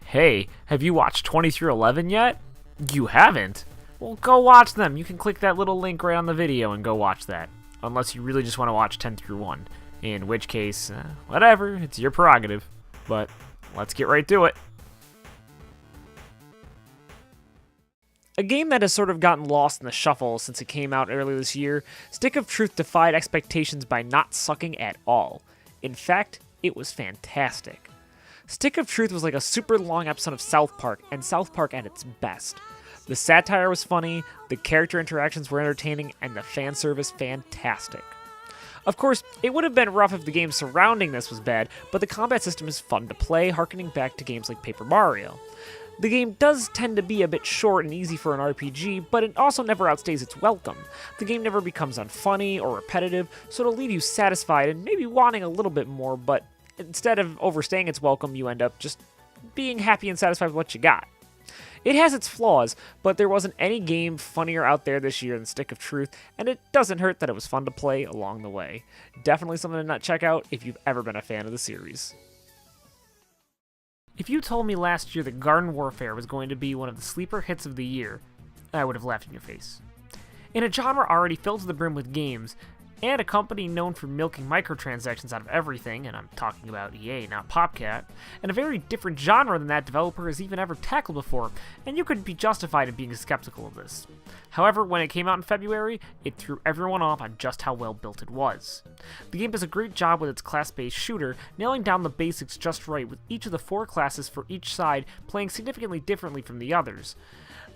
Hey, have you watched 2311 yet? You haven't? Well, go watch them. You can click that little link right on the video and go watch that. Unless you really just want to watch 10 through 1. In which case, whatever, it's your prerogative. But let's get right to it. A game that has sort of gotten lost in the shuffle since it came out earlier this year, Stick of Truth defied expectations by not sucking at all. In fact, it was fantastic. Stick of Truth was like a super long episode of South Park, and South Park at its best. The satire was funny, the character interactions were entertaining, and the fan service fantastic. Of course, it would have been rough if the game surrounding this was bad, but the combat system is fun to play, harkening back to games like Paper Mario. The game does tend to be a bit short and easy for an RPG, but it also never outstays its welcome. The game never becomes unfunny or repetitive, so it'll leave you satisfied and maybe wanting a little bit more, but instead of overstaying its welcome, you end up just being happy and satisfied with what you got. It has its flaws, but there wasn't any game funnier out there this year than Stick of Truth, and it doesn't hurt that it was fun to play along the way. Definitely something to not check out if you've ever been a fan of the series. If you told me last year that Garden Warfare was going to be one of the sleeper hits of the year, I would have laughed in your face. In a genre already filled to the brim with games, and a company known for milking microtransactions out of everything, and I'm talking about EA, not PopCat, and a very different genre than that developer has even ever tackled before, and you could be justified in being skeptical of this. However, when it came out in February, it threw everyone off on just how well built it was. The game does a great job with its class-based shooter, nailing down the basics just right, with each of the 4 classes for each side playing significantly differently from the others.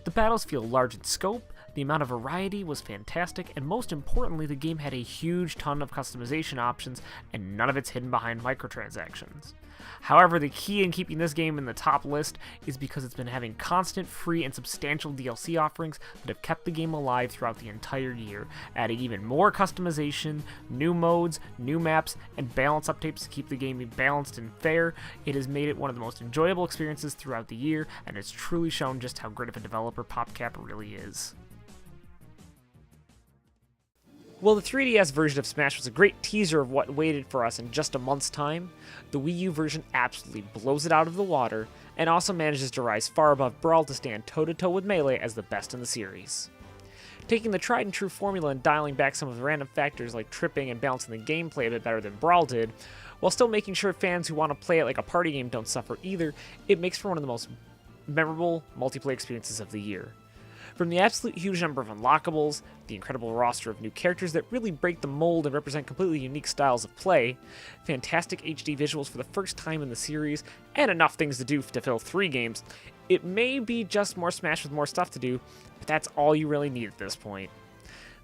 The battles feel large in scope, the amount of variety was fantastic, and most importantly, the game had a huge ton of customization options, and none of it's hidden behind microtransactions. However, the key in keeping this game in the top list is because it's been having constant, free, and substantial DLC offerings that have kept the game alive throughout the entire year, adding even more customization, new modes, new maps, and balance updates to keep the game balanced and fair. It has made it one of the most enjoyable experiences throughout the year, and it's truly shown just how great of a developer PopCap really is. While the 3DS version of Smash was a great teaser of what waited for us in just a month's time, the Wii U version absolutely blows it out of the water, and also manages to rise far above Brawl to stand toe-to-toe with Melee as the best in the series. Taking the tried and true formula and dialing back some of the random factors like tripping and balancing the gameplay a bit better than Brawl did, while still making sure fans who want to play it like a party game don't suffer either, it makes for one of the most memorable multiplayer experiences of the year. From the absolute huge number of unlockables, the incredible roster of new characters that really break the mold and represent completely unique styles of play, fantastic HD visuals for the first time in the series, and enough things to do to fill 3 games, it may be just more Smash with more stuff to do, but that's all you really need at this point.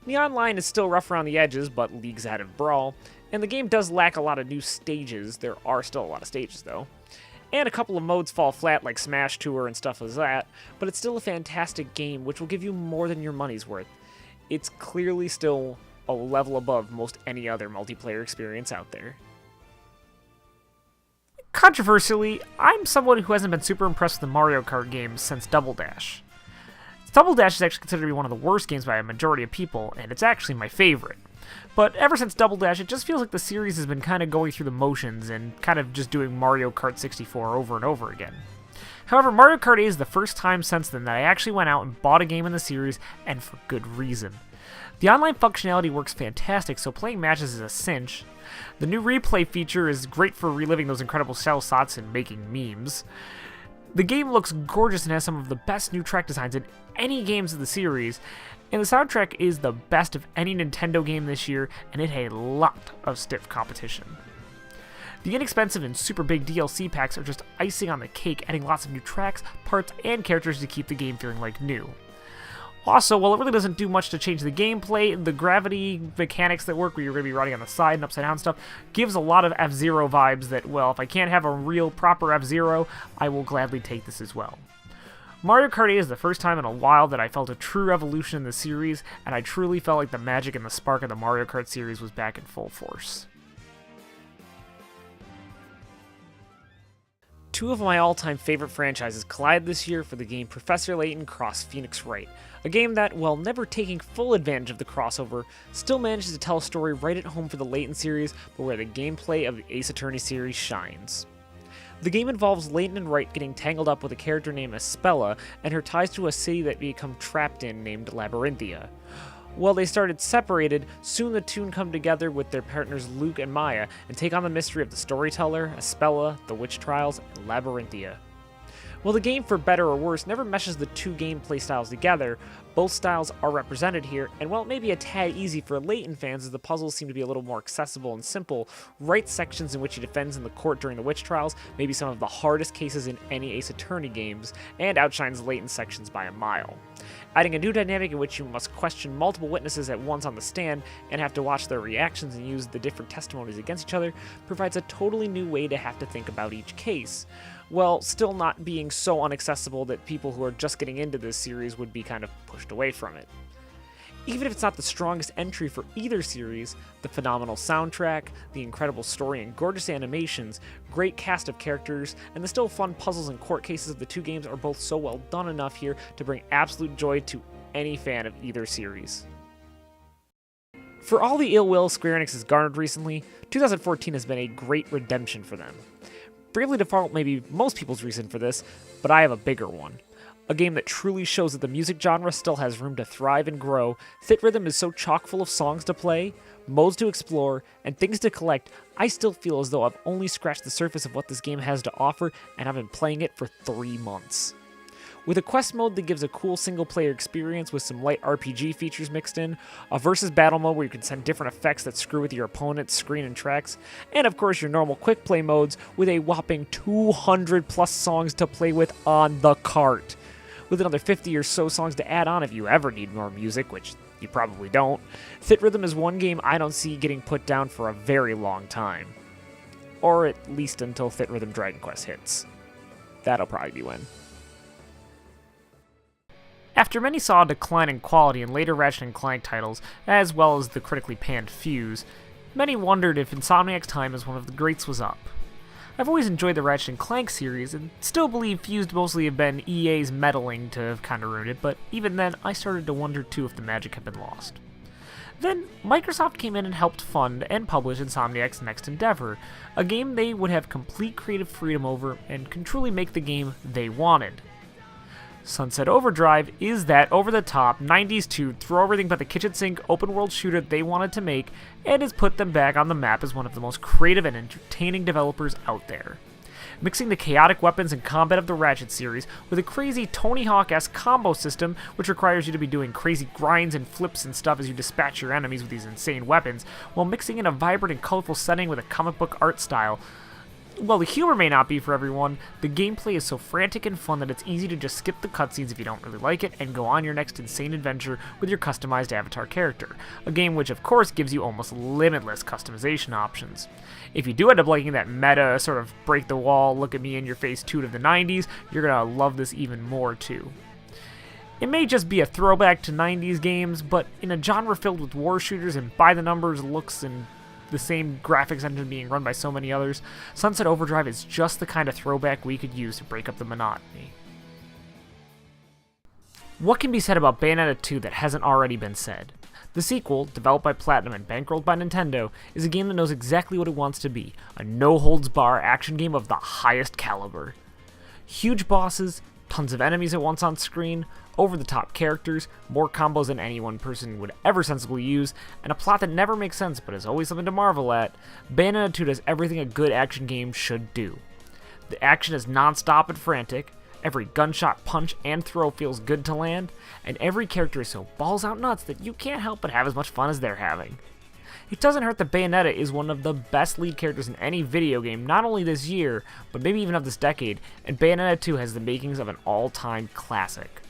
The online is still rough around the edges, but leagues ahead of Brawl, and the game does lack a lot of new stages. There are still a lot of stages though. And a couple of modes fall flat like Smash Tour and stuff like that, but it's still a fantastic game which will give you more than your money's worth. It's clearly still a level above most any other multiplayer experience out there. Controversially, I'm someone who hasn't been super impressed with the Mario Kart games since Double Dash. Double Dash is actually considered to be one of the worst games by a majority of people, and it's actually my favorite. But ever since Double Dash, it just feels like the series has been kind of going through the motions and kind of just doing Mario Kart 64 over and over again. However, Mario Kart 8 is the first time since then that I actually went out and bought a game in the series, and for good reason. The online functionality works fantastic, so playing matches is a cinch. The new replay feature is great for reliving those incredible cell shots and making memes. The game looks gorgeous and has some of the best new track designs in any games of the series, and the soundtrack is the best of any Nintendo game this year, and it had a lot of stiff competition. The inexpensive and super big DLC packs are just icing on the cake, adding lots of new tracks, parts, and characters to keep the game feeling like new. Also, while it really doesn't do much to change the gameplay, the gravity mechanics that work where you're going to be riding on the side and upside down stuff gives a lot of F-Zero vibes that, well, if I can't have a real proper F-Zero, I will gladly take this as well. Mario Kart 8 is the first time in a while that I felt a true revolution in the series, and I truly felt like the magic and the spark of the Mario Kart series was back in full force. 2 of my all-time favorite franchises collided this year for the game Professor Layton x Phoenix Wright, a game that, while never taking full advantage of the crossover, still manages to tell a story right at home for the Layton series, but where the gameplay of the Ace Attorney series shines. The game involves Layton and Wright getting tangled up with a character named Espella and her ties to a city that they become trapped in named Labyrinthia. While they started separated, soon the two come together with their partners Luke and Maya and take on the mystery of the Storyteller, Espella, the Witch Trials, and Labyrinthia. While the game, for better or worse, never meshes the two gameplay styles together, both styles are represented here, and while it may be a tad easy for Layton fans as the puzzles seem to be a little more accessible and simple, Wright's sections in which he defends in the court during the witch trials may be some of the hardest cases in any Ace Attorney games, and outshines Layton's sections by a mile. Adding a new dynamic in which you must question multiple witnesses at once on the stand and have to watch their reactions and use the different testimonies against each other provides a totally new way to have to think about each case, while still not being so inaccessible that people who are just getting into this series would be kind of pushed away from it. Even if it's not the strongest entry for either series, the phenomenal soundtrack, the incredible story and gorgeous animations, great cast of characters, and the still fun puzzles and court cases of the two games are both so well done enough here to bring absolute joy to any fan of either series. For all the ill will Square Enix has garnered recently, 2014 has been a great redemption for them. Bravely Default may be most people's reason for this, but I have a bigger one. A game that truly shows that the music genre still has room to thrive and grow. Fit Rhythm is so chock full of songs to play, modes to explore, and things to collect, I still feel as though I've only scratched the surface of what this game has to offer, and I've been playing it for 3 months. With a quest mode that gives a cool single-player experience with some light RPG features mixed in, a versus battle mode where you can send different effects that screw with your opponent's screen and tracks, and of course your normal quick play modes with a whopping 200 plus songs to play with on the cart. With another 50 or so songs to add on if you ever need more music, which you probably don't, Fit Rhythm is one game I don't see getting put down for a very long time. Or at least until Fit Rhythm Dragon Quest hits. That'll probably be when. After many saw a decline in quality in later Ratchet & Clank titles, as well as the critically panned Fuse, many wondered if Insomniac's time as one of the greats was up. I've always enjoyed the Ratchet & Clank series, and still believe Fuse mostly have been EA's meddling to have kinda ruined it, but even then, I started to wonder too if the magic had been lost. Then, Microsoft came in and helped fund and publish Insomniac's next endeavor, a game they would have complete creative freedom over and can truly make the game they wanted. Sunset Overdrive is that over-the-top 90s 2 throw everything but the kitchen sink open-world shooter they wanted to make, and has put them back on the map as one of the most creative and entertaining developers out there. Mixing the chaotic weapons and combat of the Ratchet series with a crazy Tony Hawk-esque combo system, which requires you to be doing crazy grinds and flips and stuff as you dispatch your enemies with these insane weapons, while mixing in a vibrant and colorful setting with a comic book art style. While the humor may not be for everyone, the gameplay is so frantic and fun that it's easy to just skip the cutscenes if you don't really like it and go on your next insane adventure with your customized avatar character, a game which of course gives you almost limitless customization options. If you do end up liking that meta, sort of break the wall, look at me in your face toot of the 90s, you're gonna love this even more too. It may just be a throwback to 90s games, but in a genre filled with war shooters and by-the-numbers looks and the same graphics engine being run by so many others, Sunset Overdrive is just the kind of throwback we could use to break up the monotony. What can be said about Bayonetta 2 that hasn't already been said? The sequel, developed by Platinum and bankrolled by Nintendo, is a game that knows exactly what it wants to be, a no-holds-bar action game of the highest caliber. Huge bosses, tons of enemies at once on screen, over-the-top characters, more combos than any one person would ever sensibly use, and a plot that never makes sense but is always something to marvel at, Bayonetta 2 does everything a good action game should do. The action is non-stop and frantic, every gunshot, punch, and throw feels good to land, and every character is so balls-out nuts that you can't help but have as much fun as they're having. It doesn't hurt that Bayonetta is one of the best lead characters in any video game, not only this year, but maybe even of this decade, and Bayonetta 2 has the makings of an all-time classic.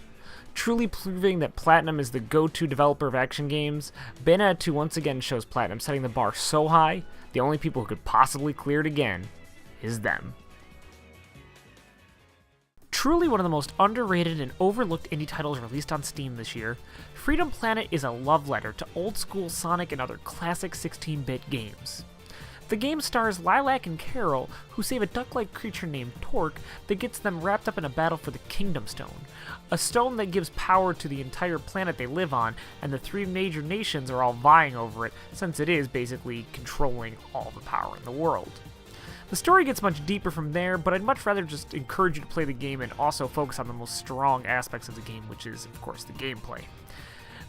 Truly proving that Platinum is the go-to developer of action games, Bayonetta 2 once again shows Platinum setting the bar so high, the only people who could possibly clear it again is them. Truly one of the most underrated and overlooked indie titles released on Steam this year, Freedom Planet is a love letter to old-school Sonic and other classic 16-bit games. The game stars Lilac and Carol, who save a duck-like creature named Torque that gets them wrapped up in a battle for the Kingdom Stone, a stone that gives power to the entire planet they live on, and the 3 major nations are all vying over it, since it is basically controlling all the power in the world. The story gets much deeper from there, but I'd much rather just encourage you to play the game and also focus on the most strong aspects of the game, which is, of course, the gameplay.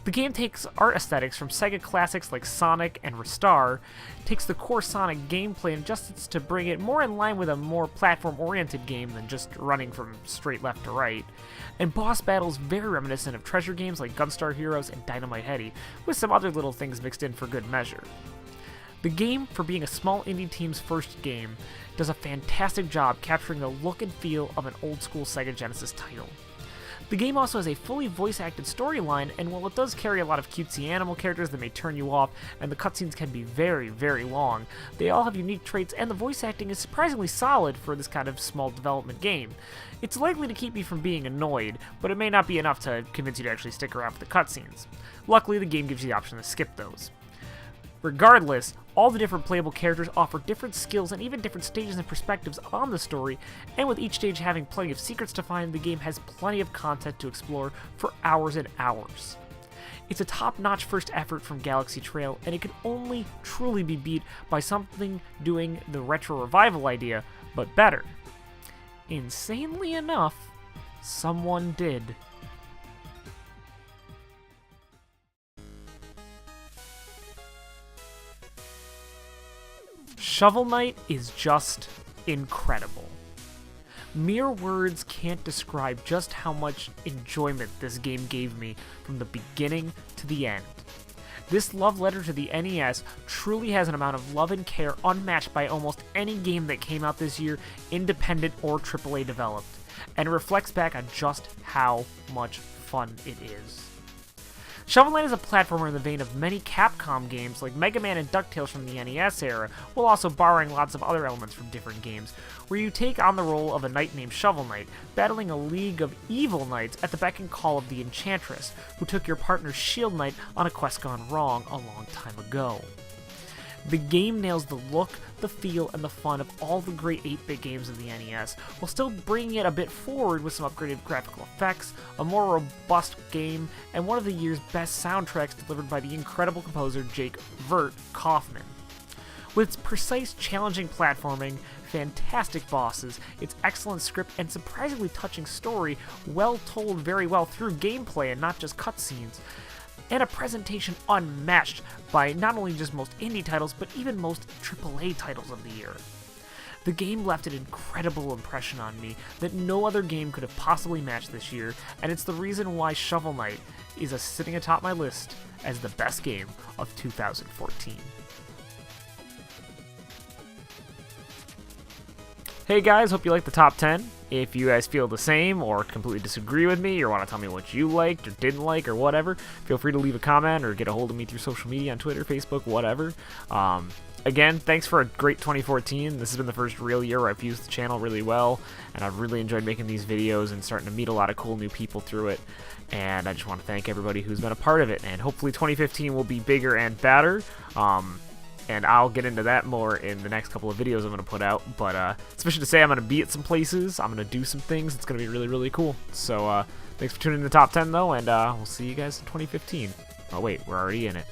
The game takes art aesthetics from Sega classics like Sonic and Ristar, takes the core Sonic gameplay and adjusts to bring it more in line with a more platform-oriented game than just running from straight left to right, and boss battles very reminiscent of treasure games like Gunstar Heroes and Dynamite Headdy, with some other little things mixed in for good measure. The game, for being a small indie team's first game, does a fantastic job capturing the look and feel of an old-school Sega Genesis title. The game also has a fully voice-acted storyline, and while it does carry a lot of cutesy animal characters that may turn you off, and the cutscenes can be very, very long, they all have unique traits, and the voice acting is surprisingly solid for this kind of small development game. It's likely to keep you from being annoyed, but it may not be enough to convince you to actually stick around for the cutscenes. Luckily, the game gives you the option to skip those. Regardless, all the different playable characters offer different skills and even different stages and perspectives on the story, and with each stage having plenty of secrets to find, the game has plenty of content to explore for hours and hours. It's a top-notch first effort from Galaxy Trail, and it can only truly be beat by something doing the retro revival idea, but better. Insanely enough, someone did. Shovel Knight is just incredible. Mere words can't describe just how much enjoyment this game gave me from the beginning to the end. This love letter to the NES truly has an amount of love and care unmatched by almost any game that came out this year, independent or AAA developed, and it reflects back on just how much fun it is. Shovel Knight is a platformer in the vein of many Capcom games like Mega Man and DuckTales from the NES era, while also borrowing lots of other elements from different games, where you take on the role of a knight named Shovel Knight, battling a league of evil knights at the beck and call of the Enchantress, who took your partner's Shield Knight on a quest gone wrong a long time ago. The game nails the look, the feel, and the fun of all the great 8-bit games of the NES, while still bringing it a bit forward with some upgraded graphical effects, a more robust game, and one of the year's best soundtracks delivered by the incredible composer Jake Vert Kaufman. With its precise, challenging platforming, fantastic bosses, its excellent script, and surprisingly touching story, well told very well through gameplay and not just cutscenes, and a presentation unmatched by not only just most indie titles, but even most AAA titles of the year. The game left an incredible impression on me that no other game could have possibly matched this year, and it's the reason why Shovel Knight is sitting atop my list as the best game of 2014. Hey guys, hope you liked the top 10. If you guys feel the same or completely disagree with me or want to tell me what you liked or didn't like or whatever, feel free to leave a comment or get a hold of me through social media on Twitter, Facebook, whatever. Again, thanks for a great 2014. This has been the first real year where I've used the channel really well, and I've really enjoyed making these videos and starting to meet a lot of cool new people through it. And I just want to thank everybody who's been a part of it, and hopefully 2015 will be bigger and better. And I'll get into that more in the next couple of videos I'm going to put out. But especially to say I'm going to be at some places, I'm going to do some things. It's going to be really, really cool. So thanks for tuning in to the top 10, though, and we'll see you guys in 2015. Oh, wait, we're already in it.